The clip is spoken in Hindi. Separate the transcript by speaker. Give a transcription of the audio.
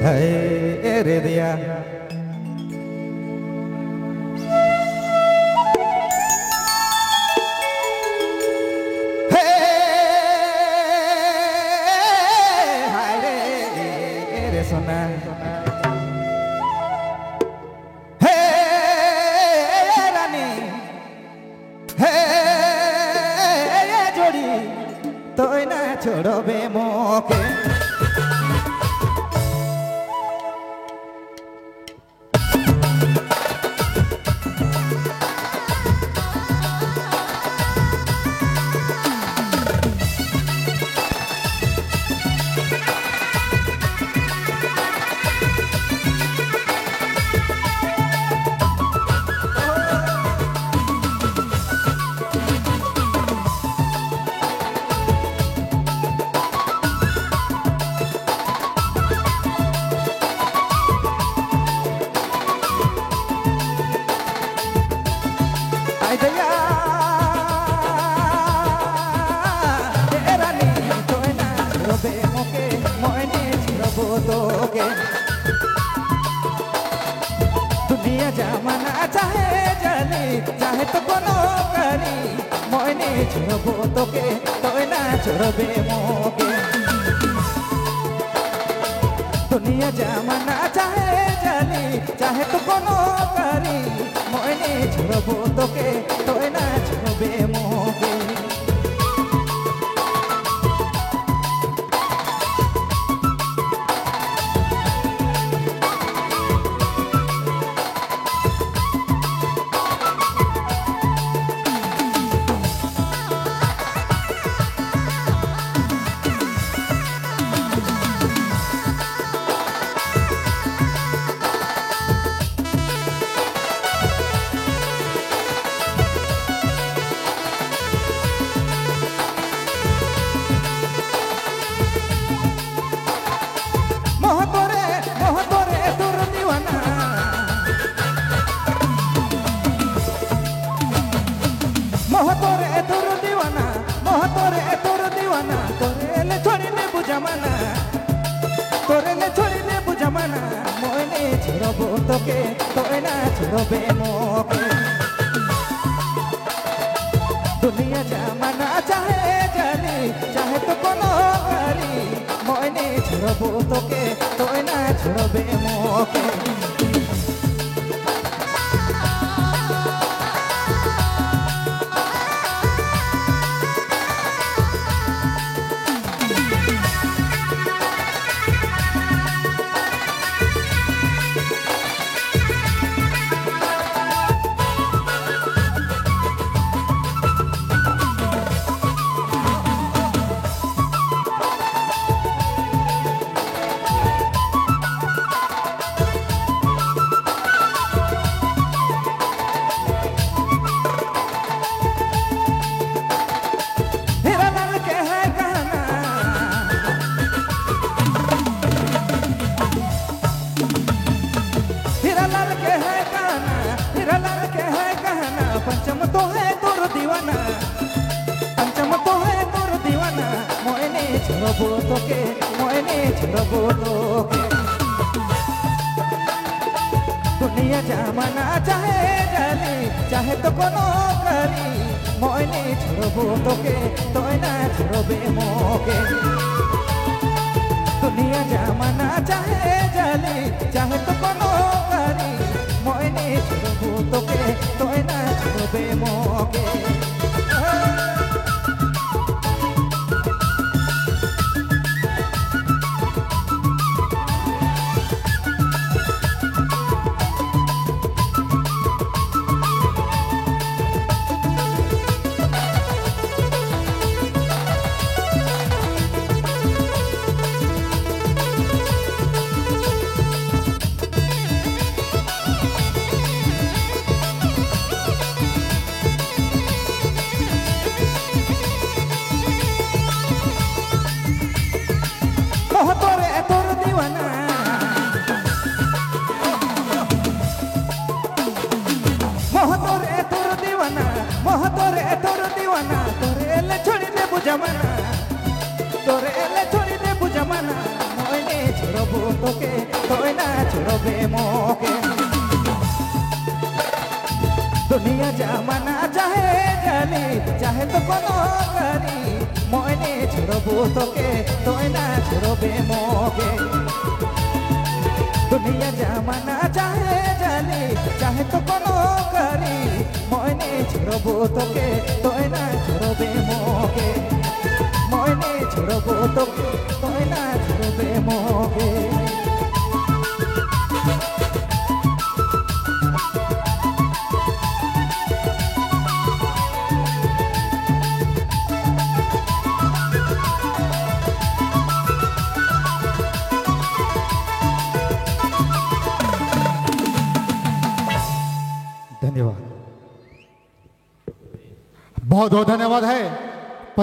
Speaker 1: है रे दिया सोना हे रानी हे जोड़ी तो ना छोड़ो बे मोके दुनिया जमाना चाहे जानी चाहे तो कोनो करी मोइने छोड़बो तोके तोय ना छोड़बे मोके दुनिया जमाना चाहे जानी चाहे तो कोनो करी मोइने छोड़बो तोके तोय ना छोड़बे मोके छोड़बो तोके तोय ना छोड़बे मोके दुनिया जमाना चाहे जानी चाहे तो कोनो करी मोइने छोड़बो तोके तोय ना छोड़बे मोके पंचम तो है तोर दीवाना पंचम तो है तोर दीवाना मोइने छोड़बो तोके मोइने छोड़बो तोके दुनिया जमाना चाहे जानी चाहे तो कोनो करी मोइने छोड़बो तोके तोय ना छोड़बे मोके दुनिया जमाना चाहे जानी चाहे तो कोनो करी मोइने छोड़बो तोके तोय ना छोड़बे मोके जमाना तोरे ले छोड़ी दे बुझमाना मोइने छोड़बो তোকে তোই না ছড়বে মোকে दुनिया जमाना चाहे जाली चाहे तो कोनो करी मोयने छड़बो तोके तोय ना छड़बे मोके दुनिया जमाना चाहे जाली चाहे तो कोनो करी मोयने छड़बो तोके तोय ना छड़बे मोके मोयने छड़बो तोके तोय ना छड़बे मोके
Speaker 2: धन्यवाद, बहुत बहुत धन्यवाद है।